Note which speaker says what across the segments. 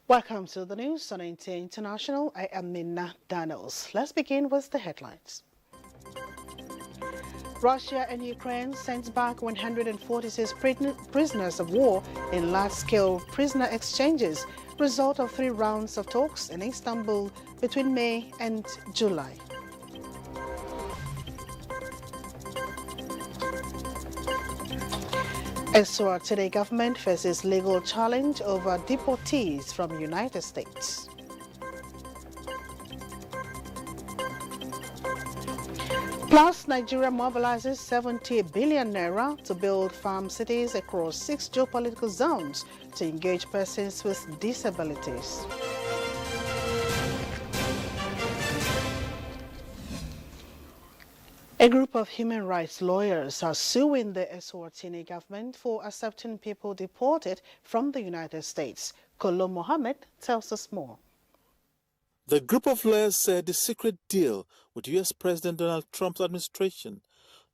Speaker 1: Welcome to the news on NTA International. I am Nina Daniels. Let's begin with the headlines. Russia and Ukraine sent back 146 prisoners of war in large-scale prisoner exchanges, result of 3 rounds of talks in Istanbul between May and July. Eswatini government faces legal challenge over deportees from United States. Plus, Nigeria mobilizes 70 billion naira to build farm cities across 6 geopolitical zones to engage persons with disabilities. A group of human rights lawyers are suing the Eswatini government for accepting people deported from the United States. Kolo Mohammed tells us more.
Speaker 2: The group of lawyers said the secret deal with U.S. President Donald Trump's administration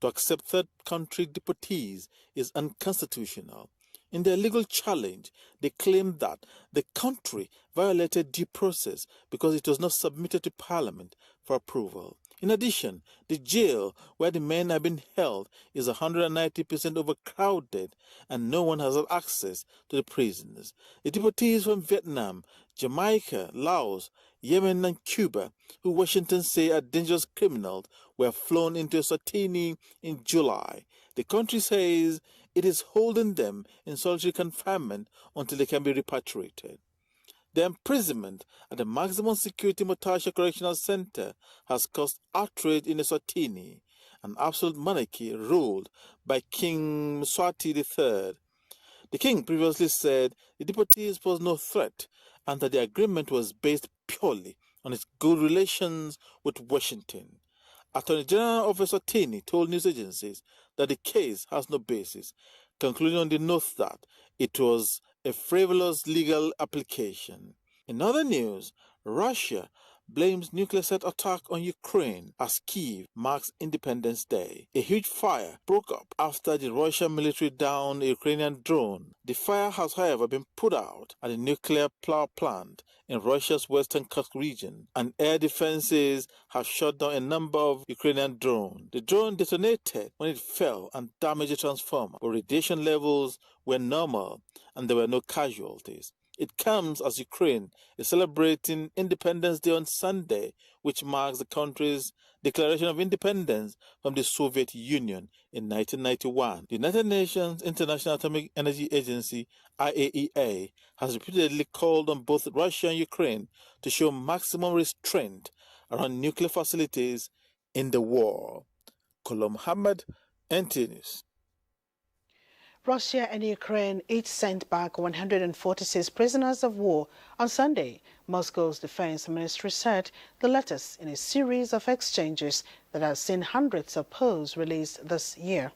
Speaker 2: to accept third country deportees is unconstitutional. In their legal challenge, they claimed that the country violated due process because it was not submitted to Parliament for approval. In addition, the jail where the men have been held is 190% overcrowded and no one has had access to the prisoners. The deportees from Vietnam, Jamaica, Laos, Yemen and Cuba, who Washington say are dangerous criminals, were flown into Eswatini in July. The country says it is holding them in solitary confinement until they can be repatriated. The imprisonment at the maximum security Motasha Correctional Center has caused outrage in Eswatini, an absolute monarchy ruled by King Mswati III. The king previously said the deportees posed no threat and that the agreement was based purely on its good relations with Washington. Attorney General of Eswatini told news agencies that the case has no basis, concluding on the note that it was a frivolous legal application. In other news, Russia blames nuclear set attack on Ukraine as Kyiv marks Independence Day. A huge fire broke up after the Russian military downed a Ukrainian drone. The fire has, however, been put out at a nuclear power plant in Russia's western Kursk region, and air defenses have shot down a number of Ukrainian drones. The drone detonated when it fell and damaged a transformer, but radiation levels were normal and there were no casualties. It comes as Ukraine is celebrating Independence Day on Sunday, which marks the country's declaration of independence from the Soviet Union in 1991. The United Nations International Atomic Energy Agency, IAEA, has repeatedly called on both Russia and Ukraine to show maximum restraint around nuclear facilities in the war. Kolo Muhammad, NTA News.
Speaker 1: Russia and Ukraine each sent back 146 prisoners of war on Sunday. Moscow's defense ministry said the latest in a series of exchanges that have seen hundreds of Poles released this year.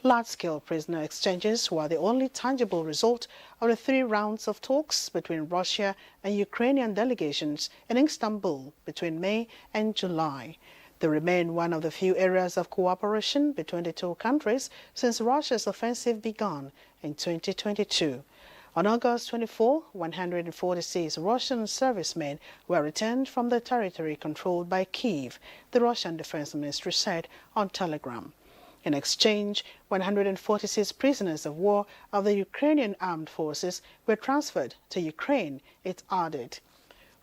Speaker 1: Large-scale prisoner exchanges were the only tangible result of the 3 rounds of talks between Russia and Ukrainian delegations in Istanbul between May and July. They remain one of the few areas of cooperation between the two countries since Russia's offensive began in 2022. On August 24, 146 Russian servicemen were returned from the territory controlled by Kyiv, the Russian Defense Ministry said on Telegram. In exchange, 146 prisoners of war of the Ukrainian armed forces were transferred to Ukraine, it added.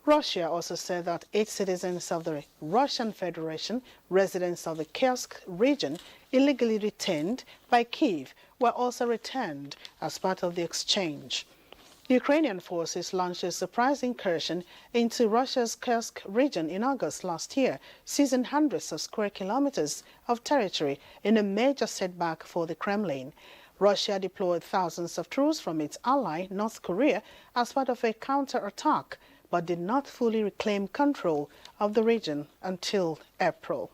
Speaker 1: Russia also said that 8 citizens of the Russian Federation, residents of the Kursk region, illegally detained by Kyiv, were also returned as part of the exchange. The Ukrainian forces launched a surprise incursion into Russia's Kursk region in August last year, seizing hundreds of square kilometers of territory in a major setback for the Kremlin. Russia deployed thousands of troops from its ally, North Korea, as part of a counterattack, but did not fully reclaim control of the region until April.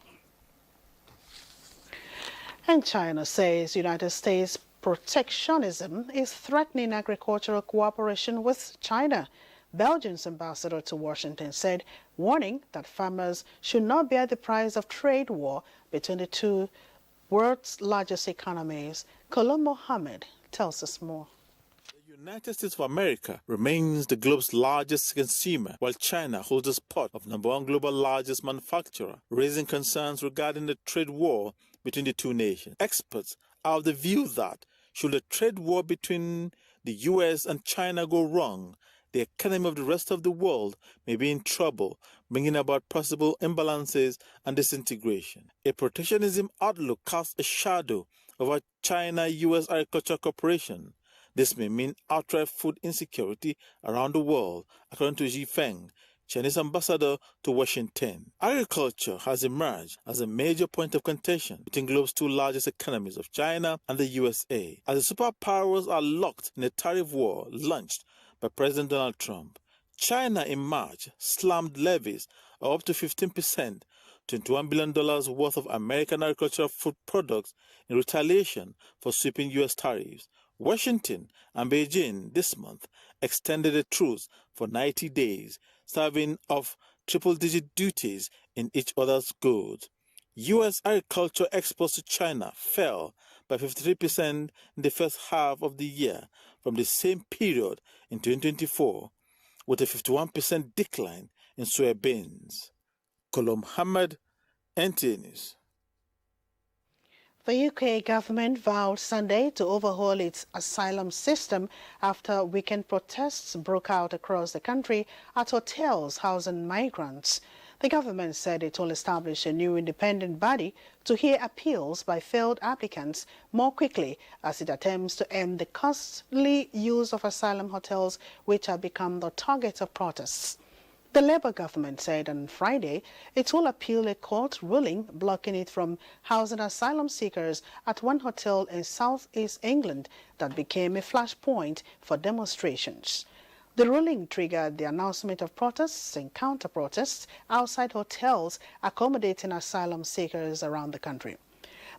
Speaker 1: And China says United States protectionism is threatening agricultural cooperation with China. Belgium's ambassador to Washington said, warning that farmers should not bear the price of trade war between the two world's largest economies. Kolo Mohammed tells us more.
Speaker 2: The United States of America remains the globe's largest consumer, while China holds the spot of #1 global largest manufacturer, raising concerns regarding the trade war between the two nations. Experts are of the view that should the trade war between the U.S. and China go wrong, the economy of the rest of the world may be in trouble, bringing about possible imbalances and disintegration. A protectionism outlook casts a shadow over China-U.S. agricultural cooperation. This may mean outright food insecurity around the world, according to Xi Feng, Chinese ambassador to Washington. Agriculture has emerged as a major point of contention between the globe's two largest economies of China and the USA, as the superpowers are locked in a tariff war launched by President Donald Trump. China in March slammed levies of up to 15%, $21 billion worth of American agricultural food products in retaliation for sweeping U.S. tariffs. Washington and Beijing this month extended a truce for 90 days, serving off triple-digit duties in each other's goods. U.S. agriculture exports to China fell by 53% in the first half of the year from the same period in 2024, with a 51% decline in soybeans. Kolo Muhammad, NTA News.
Speaker 1: The UK government vowed Sunday to overhaul its asylum system after weekend protests broke out across the country at hotels housing migrants. The government said it will establish a new independent body to hear appeals by failed applicants more quickly as it attempts to end the costly use of asylum hotels, which have become the target of protests. The Labour government said on Friday it will appeal a court ruling blocking it from housing asylum seekers at one hotel in southeast England that became a flashpoint for demonstrations. The ruling triggered the announcement of protests and counter-protests outside hotels accommodating asylum seekers around the country.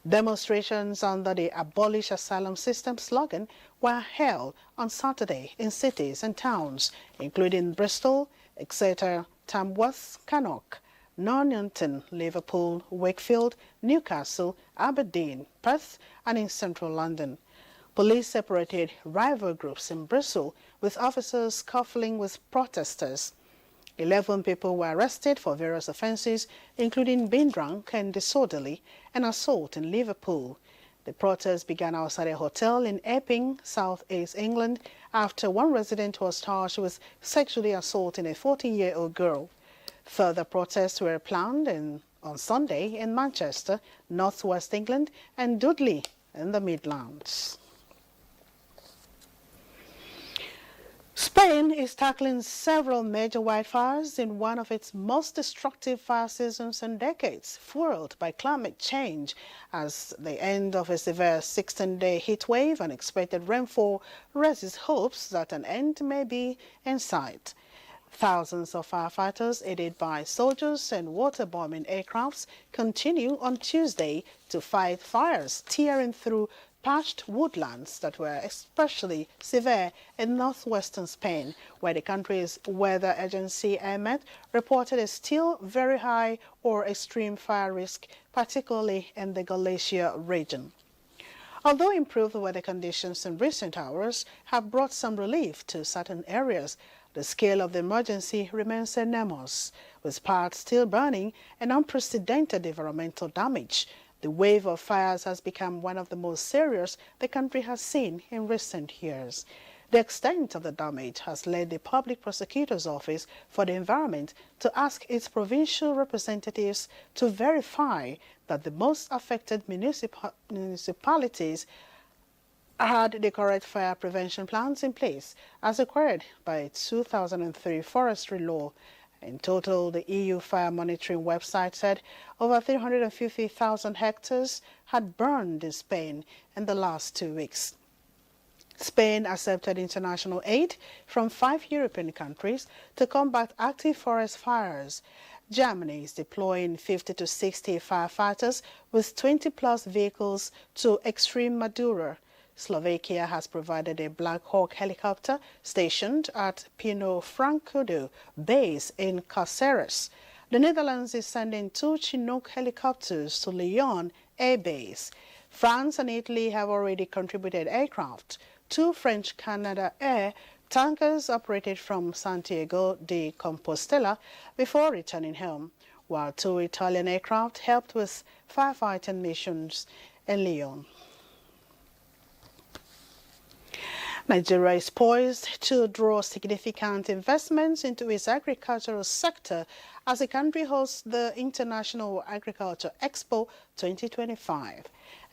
Speaker 1: Demonstrations under the Abolish Asylum System slogan were held on Saturday in cities and towns, including Bristol, Exeter, Tamworth, Cannock, Northampton, Liverpool, Wakefield, Newcastle, Aberdeen, Perth, and in central London. Police separated rival groups in Bristol, with officers scuffling with protesters. 11 people were arrested for various offences, including being drunk and disorderly and assault in Liverpool. The protests began outside a hotel in Epping, southeast England, after one resident was charged with sexually assaulting a 14-year-old girl. Further protests were planned on Sunday in Manchester, northwest England, and Dudley in the Midlands. Spain is tackling several major wildfires in one of its most destructive fire seasons in decades, fueled by climate change, as the end of a severe 16-day heat wave and expected rainfall raises hopes that an end may be in sight. Thousands of firefighters, aided by soldiers and water-bombing aircrafts, continue on Tuesday to fight fires tearing through parched woodlands that were especially severe in northwestern Spain, where the country's weather agency EMET reported a still very high or extreme fire risk, particularly in the Galicia region. Although improved weather conditions in recent hours have brought some relief to certain areas, the scale of the emergency remains enormous, with parts still burning and unprecedented environmental damage. The wave of fires has become one of the most serious the country has seen in recent years. The extent of the damage has led the Public Prosecutor's Office for the Environment to ask its provincial representatives to verify that the most affected municipalities had the correct fire prevention plans in place, as required by 2003 forestry law. In total, the EU fire monitoring website said over 350,000 hectares had burned in Spain in the last 2 weeks. Spain accepted international aid from 5 European countries to combat active forest fires. Germany is deploying 50 to 60 firefighters with 20-plus vehicles to Extremadura. Slovakia has provided a Black Hawk helicopter stationed at Pino Francudo base in Caceres. The Netherlands is sending 2 Chinook helicopters to Lyon Air Base. France and Italy have already contributed aircraft 2 French Canada Air tankers operated from Santiago de Compostela before returning home, while 2 Italian aircraft helped with firefighting missions in Lyon. Nigeria is poised to draw significant investments into its agricultural sector as the country hosts the International Agriculture Expo 2025.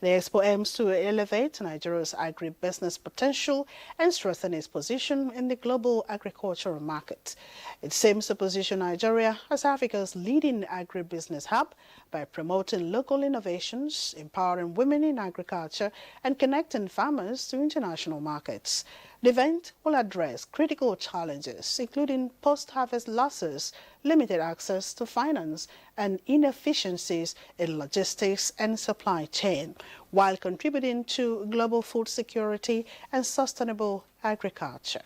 Speaker 1: The expo aims to elevate Nigeria's agribusiness potential and strengthen its position in the global agricultural market. It aims to position Nigeria as Africa's leading agribusiness hub by promoting local innovations, empowering women in agriculture, and connecting farmers to international markets. The event will address critical challenges, including post-harvest losses, limited access to finance, and inefficiencies in logistics and supply chain, while contributing to global food security and sustainable agriculture.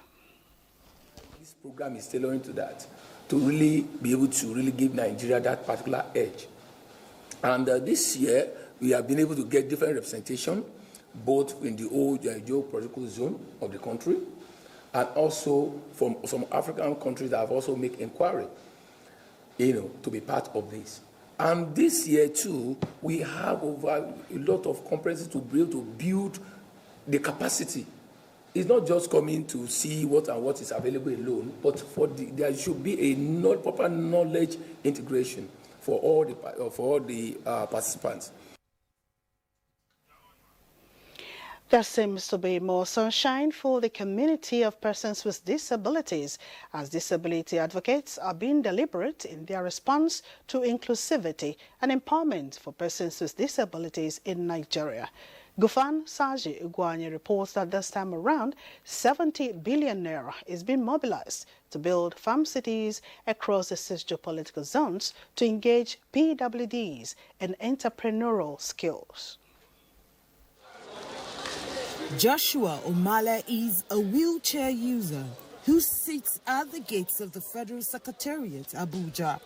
Speaker 3: This program is tailoring to that, to really be able to really give Nigeria that particular edge. And this year, we have been able to get different representation, both in the old geopolitical zone of the country, and also from some African countries that have also made inquiry, to be part of this. And this year too, we have over a lot of conferences to be able to build the capacity. It's not just coming to see what is available alone, but there should be a proper knowledge integration for all the participants.
Speaker 1: There seems to be more sunshine for the community of persons with disabilities, as disability advocates are being deliberate in their response to inclusivity and empowerment for persons with disabilities in Nigeria. Gufan Saji Ugwanye reports that this time around, 70 billion naira is being mobilized to build farm cities across the 6 geopolitical zones to engage PWDs in entrepreneurial skills.
Speaker 4: Joshua Omala is a wheelchair user who sits at the gates of the Federal Secretariat, Abuja.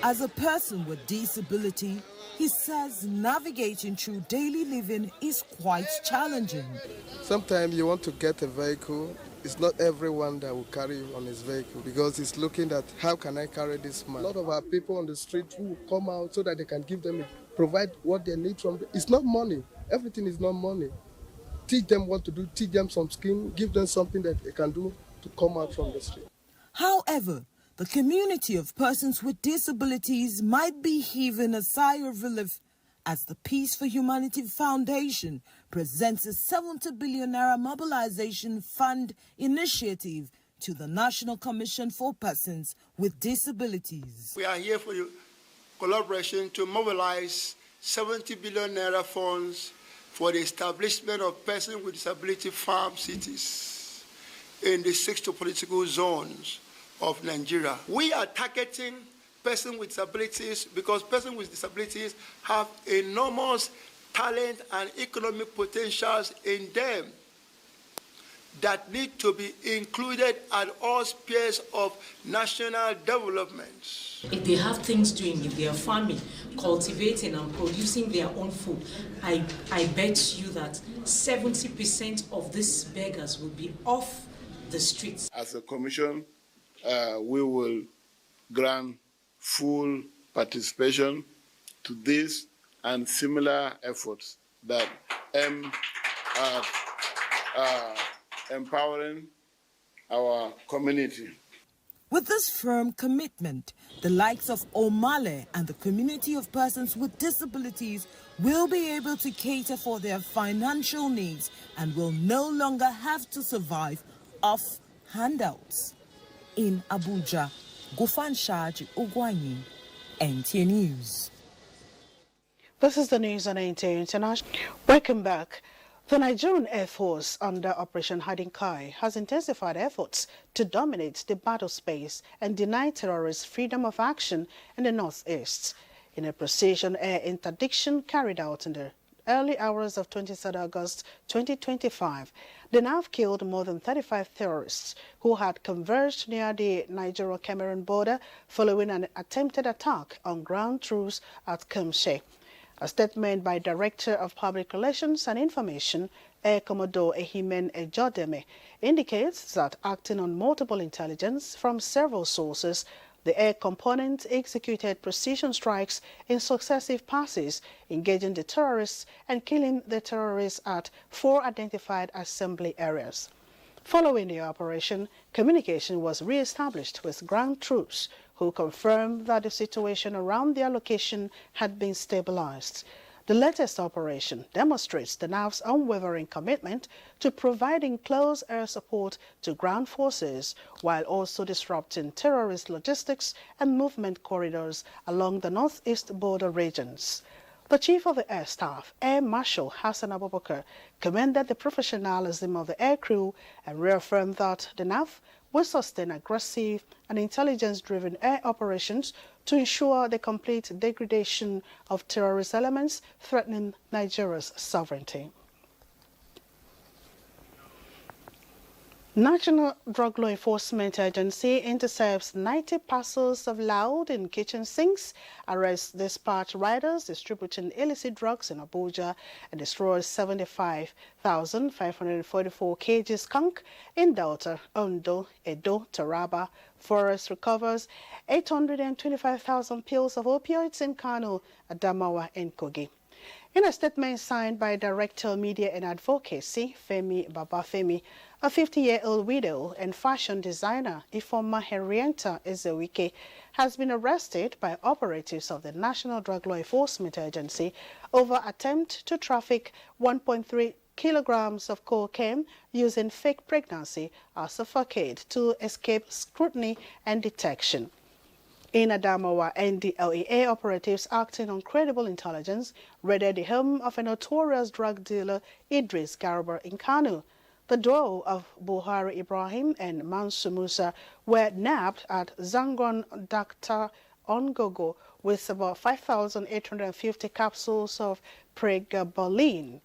Speaker 4: As a person with disability, he says navigating through daily living is quite challenging.
Speaker 5: Sometimes you want to get a vehicle. It's not everyone that will carry on his vehicle because he's looking at how can I carry this man. A lot of our people on the street who come out so that they can give them, provide what they need from them. It's not money. Everything is not money. Teach them what to do, teach them some skill, give them something that they can do to come out from the street.
Speaker 4: However, the community of persons with disabilities might be heaving a sigh of relief as the Peace for Humanity Foundation presents a 70 billion naira mobilization fund initiative to the National Commission for Persons with Disabilities.
Speaker 6: We are here for your collaboration to mobilize 70 billion naira funds for the establishment of persons with disability farm cities in the 6 geopolitical zones of Nigeria. We are targeting persons with disabilities because persons with disabilities have enormous talent and economic potentials in them that need to be included at all spheres of national development.
Speaker 7: If they have things doing, if they are farming, cultivating and producing their own food, I bet you that 70% of these beggars will be off the streets.
Speaker 8: As a commission, we will grant full participation to this and similar efforts that aim at empowering our community.
Speaker 4: With this firm commitment, the likes of Omale and the community of persons with disabilities will be able to cater for their financial needs and will no longer have to survive off handouts. In Abuja, Gufan Shaji Ugwanyi, NTA News.
Speaker 1: This is the news on NTA International. Welcome back. The Nigerian Air Force under Operation Hiding Kai has intensified efforts to dominate the battle space and deny terrorists freedom of action in the northeast. In a precision air interdiction carried out in the early hours of 23rd August 2025, the NAV killed more than 35 terrorists who had converged near the Nigeria-Cameroon border following an attempted attack on ground troops at Kumshe. A statement by Director of Public Relations and Information, Air Commodore Ehimen Ejodeme, indicates that acting on multiple intelligence from several sources, the air component executed precision strikes in successive passes, engaging the terrorists and killing the terrorists at 4 identified assembly areas. Following the operation, communication was re-established with ground troops, who confirmed that the situation around their location had been stabilized. The latest operation demonstrates the NAV's unwavering commitment to providing close air support to ground forces while also disrupting terrorist logistics and movement corridors along the northeast border regions. The Chief of the Air Staff, Air Marshal Hassan Abubakar, commended the professionalism of the air crew and reaffirmed that the NAV will sustain aggressive and intelligence-driven air operations to ensure the complete degradation of terrorist elements threatening Nigeria's sovereignty. National Drug Law Enforcement Agency intercepts 90 parcels of loud in kitchen sinks, arrests dispatch riders distributing illicit drugs in Abuja, and destroys 75,544 kg skunk in Delta, Ondo, Edo, Taraba. Forest recovers 825,000 pills of opioids in Kano, Adamawa, and Kogi. In a statement signed by Director of Media and Advocacy, Femi Babafemi, a 50-year-old widow and fashion designer, Ifoma Henrietta Ezewike, has been arrested by operatives of the National Drug Law Enforcement Agency over attempt to traffic 1.3 kilograms of cocaine using fake pregnancy as a facade to escape scrutiny and detection. In Adamawa, NDLEA operatives acting on credible intelligence raided the home of a notorious drug dealer, Idris Garba, in Kano. The duo of Buhari Ibrahim and Mansu Musa were nabbed at Zangon Dr. Ongogo with about 5,850 capsules of pregabalin,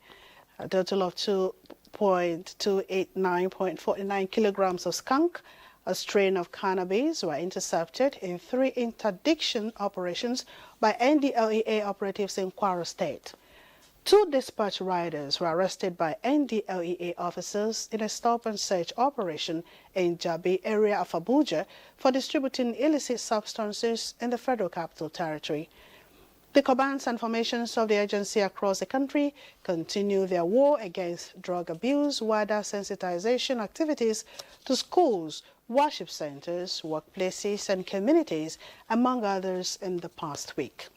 Speaker 1: a total of 2.289.49 kilograms of skunk. A strain of cannabis were intercepted in 3 interdiction operations by NDLEA operatives in Kwara State. 2 dispatch riders were arrested by NDLEA officers in a stop-and-search operation in Jabi area of Abuja for distributing illicit substances in the Federal Capital Territory. The commands and formations of the agency across the country continue their war against drug abuse, wider sensitization activities to schools, worship centers, workplaces, and communities, among others, in the past week.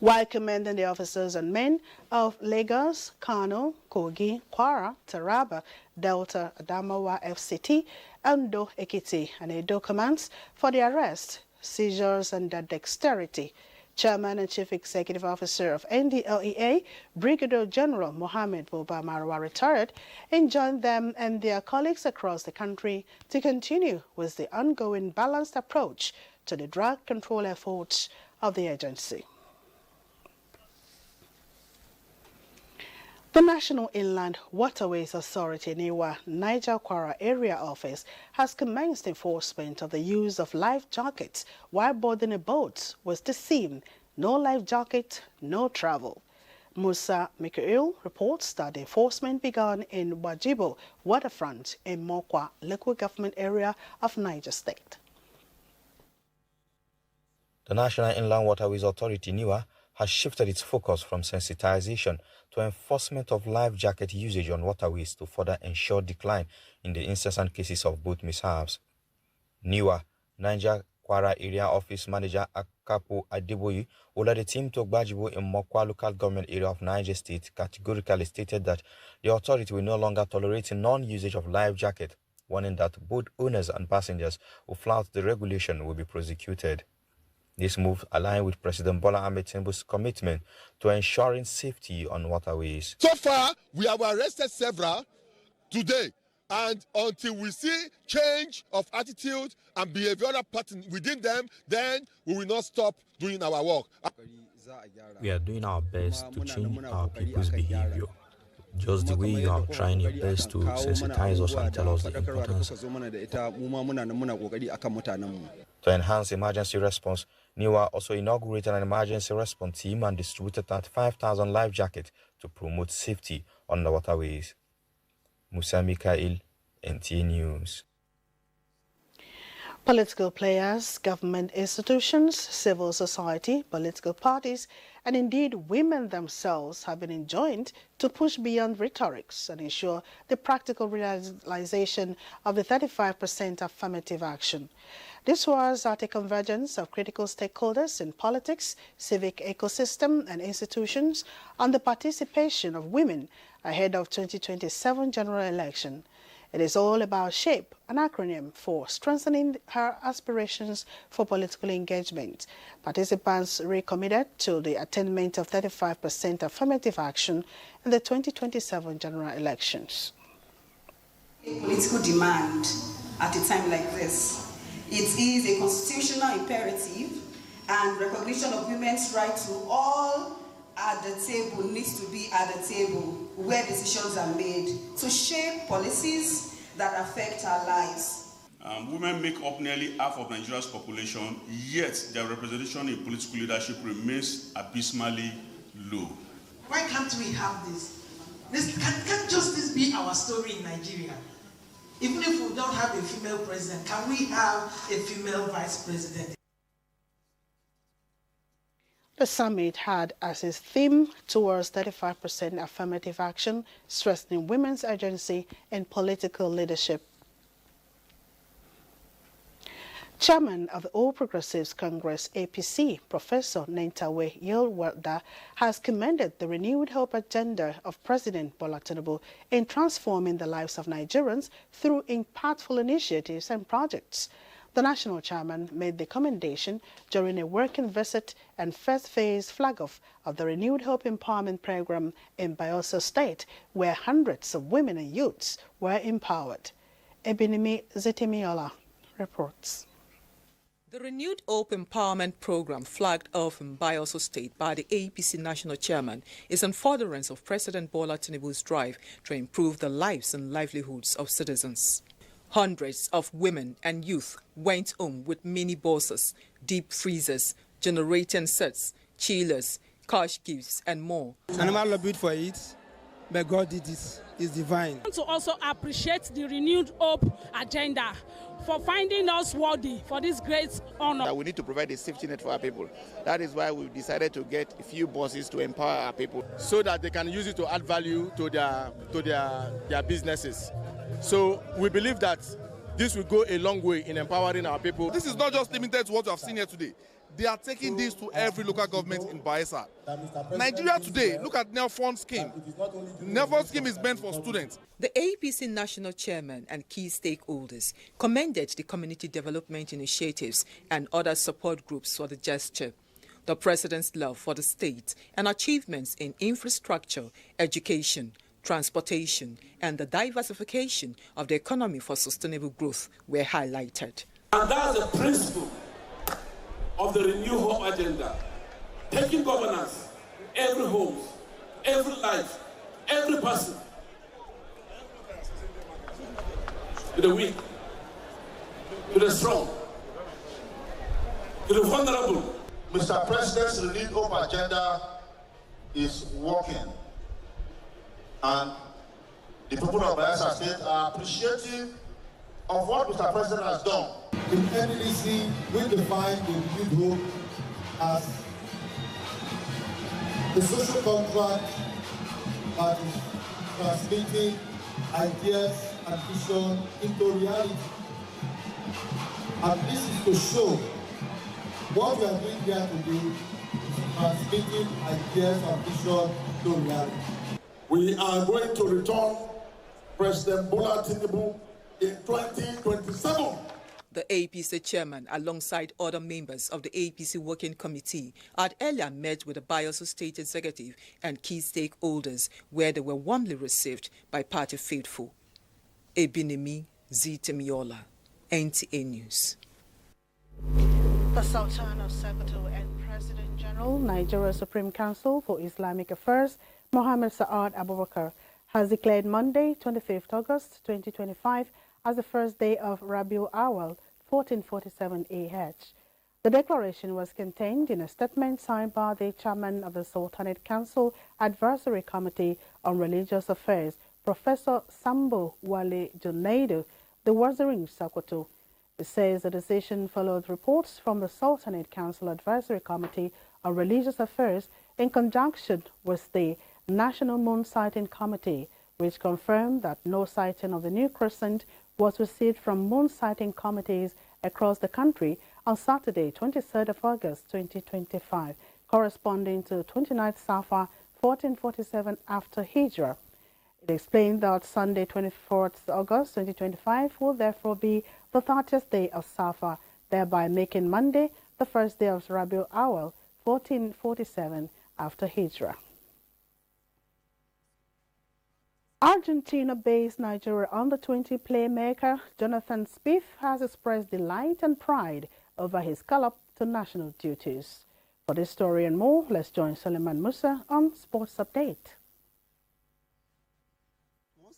Speaker 1: While commending the officers and men of Lagos, Kano, Kogi, Kwara, Taraba, Delta, Adamawa, FCT, Ondo, Ekiti, and Edo commands for the arrest, seizures, and their dexterity, Chairman and Chief Executive Officer of NDLEA, Brigadier General Mohammed Buba Marwa, retired, enjoined them and their colleagues across the country to continue with the ongoing balanced approach to the drug control efforts of the agency. The National Inland Waterways Authority, NIWA, Niger-Kwara Area Office, has commenced enforcement of the use of life jackets while boarding a boat with the theme, "No life jacket, no travel." Musa Mikael reports that the enforcement began in Wajibo waterfront in Mokwa local government area of Niger State.
Speaker 9: The National Inland Waterways Authority, NIWA, has shifted its focus from sensitization to enforcement of life jacket usage on waterways to further ensure decline in the incessant cases of boat mishaps. NIWA, Niger-Kwara Area Office Manager Akapo Adeboye, who led the team to Gbajibo in Mokwa local government area of Niger State, categorically stated that the authority will no longer tolerate non-usage of life jacket, warning that boat owners and passengers who flout the regulation will be prosecuted. This move aligns with President Bola Ahmed Tinubu's commitment to ensuring safety on waterways.
Speaker 10: So far, we have arrested several today, and until we see change of attitude and behavioral pattern within them, then we will not stop doing our work.
Speaker 9: We are doing our best to change our people's behavior, just the way you are trying your best to sensitize us and tell us the importance. To enhance emergency response, Niwa also inaugurated an emergency response team and distributed 35,000 life jackets to promote safety on the waterways. Musa Mikhail, NTA News.
Speaker 1: Political players, government institutions, civil society, political parties, and indeed women themselves have been enjoined to push beyond rhetorics and ensure the practical realization of the 35% affirmative action. This was at a convergence of critical stakeholders in politics, civic ecosystem, and institutions on the participation of women ahead of 2027 general election. It is all about SHAPE, an acronym for strengthening her aspirations for political engagement. Participants recommitted to the attainment of 35% affirmative action in the 2027 general elections.
Speaker 11: Political demand at a time like this. It is a constitutional imperative, and recognition of women's right to all at the table needs to be at the table where decisions are made to shape policies that affect our lives.
Speaker 12: Women make up nearly half of Nigeria's population, yet their representation in political leadership remains abysmally low.
Speaker 13: Why can't we have this? Can't just this be our story in Nigeria? Even if we don't have a female president, can we have a female vice president?
Speaker 1: The summit had as its theme towards 35% affirmative action, strengthening women's agency in political leadership. Chairman of the All Progressives Congress, APC, Professor Nentawe Yilwada, has commended the renewed hope agenda of President Bola Tinubu in transforming the lives of Nigerians through impactful initiatives and projects. The national chairman made the commendation during a working visit and first phase flag-off of the Renewed Hope Empowerment Program in Bayelsa State, where hundreds of women and youths were empowered. Ebinimi Zetemiola reports.
Speaker 14: The Renewed Hope Empowerment Program, flagged off in Bayelsa State by the APC National Chairman, is in furtherance of President Bola Tinubu's drive to improve the lives and livelihoods of citizens. Hundreds of women and youth went home with mini buses, deep freezers, generating sets, chillers, cash gifts, and more.
Speaker 15: Animal lobbied for it, but God did this. It's divine.
Speaker 16: I want to also appreciate the Renewed Hope agenda for finding us worthy for this great honor.
Speaker 17: We need to provide a safety net for our people. That is why we've decided to get a few buses to empower our people,
Speaker 10: so that they can use it to add value to their businesses. So we believe that this will go a long way in empowering our people.
Speaker 18: This is not just limited to what we have seen here today. They are taking this to every local government in Bayelsa. Nigeria today, look at NELFON scheme. NELFON scheme is meant for students.
Speaker 14: The APC National Chairman and key stakeholders commended the community development initiatives and other support groups for the gesture. The President's love for the state and achievements in infrastructure, education, transportation, and the diversification of the economy for sustainable growth were highlighted.
Speaker 19: And that's the principle of the Renew Hope agenda, taking governance, every home, every life, every person, to the weak, to the strong, to the vulnerable.
Speaker 20: Mr. President's Renewed Hope agenda is working, and the people of Bayelsa State are appreciative of what Mr. President has done.
Speaker 21: In NDC, we define the Renewed Hope as the social contract that is transmitting ideas and vision into reality. And this is to show what we are doing here today is transmitting ideas and vision to reality.
Speaker 20: We are going to return President Bola Tinubu in 2027.
Speaker 14: The APC chairman, alongside other members of the APC Working Committee, had earlier met with the Bayelsa State Executive and key stakeholders, where they were warmly received by party faithful. Ebinemi Zetemiola, NTA News.
Speaker 1: The Sultan of Sokoto and President General, Nigeria Supreme Council for Islamic Affairs, Mohammed Saad Abubakar, has declared Monday, 25th August 2025, as the first day of Rabiul Awal 1447 AH. The declaration was contained in a statement signed by the chairman of the Sultanate Council Advisory Committee on Religious Affairs, Professor Sambo Wale Junaidu, the Wazirin Sokoto. It says the decision followed reports from the Sultanate Council Advisory Committee on Religious Affairs in conjunction with the National Moon Sighting Committee, which confirmed that no sighting of the new crescent was received from moon sighting committees across the country on Saturday, 23rd of August 2025, corresponding to 29th Safar 1447 after Hijrah. It explained that Sunday, 24th August 2025 will therefore be the 30th day of Safar, thereby making Monday the first day of Rabiul Awal 1447 after Hijrah. Argentina-based Nigeria under-20 playmaker Jonathan Spieth has expressed delight and pride over his call-up to national duties. For this story and more, let's join Suleiman Musa on Sports Update.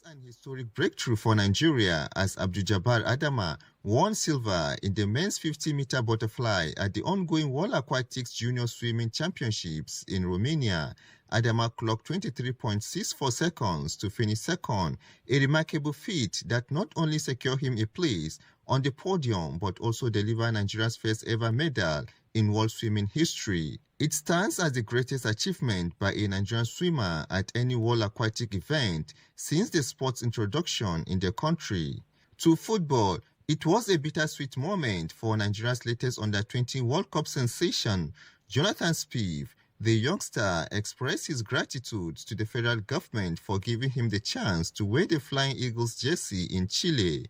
Speaker 2: An historic breakthrough for Nigeria as Abdul-Jabbar Adama won silver in the men's 50-meter butterfly at the ongoing World Aquatics Junior Swimming Championships in Romania. Adama clocked 23.64 seconds to finish second, a remarkable feat that not only secured him a place on the podium but also delivered Nigeria's first ever medal in world swimming history. It stands as the greatest achievement by a Nigerian swimmer at any world aquatic event since the sport's introduction in the country. To football, it was a bittersweet moment for Nigeria's latest under-20 World Cup sensation. Jonathan Spieth, the youngster, expressed his gratitude to the federal government for giving him the chance to wear the Flying Eagles jersey in Chile.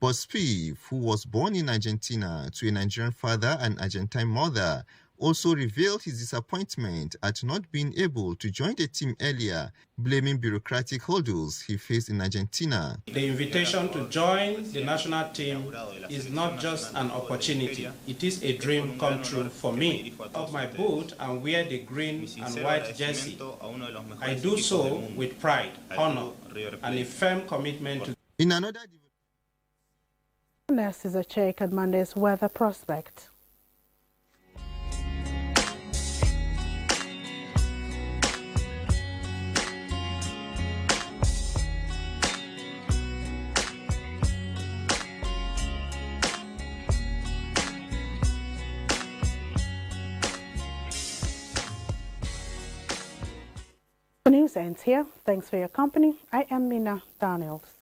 Speaker 2: But Spieth, who was born in Argentina to a Nigerian father and Argentine mother, also revealed his disappointment at not being able to join the team earlier, blaming bureaucratic hurdles he faced in Argentina.
Speaker 22: The invitation to join the national team is not just an opportunity, it is a dream come true for me. Of my boot and wear the green and white jersey. I do so with pride, honor, and a firm commitment to.
Speaker 2: In another
Speaker 1: Next is a check at Monday's weather prospect. The news ends here. Thanks for your company. I am Mina Daniels.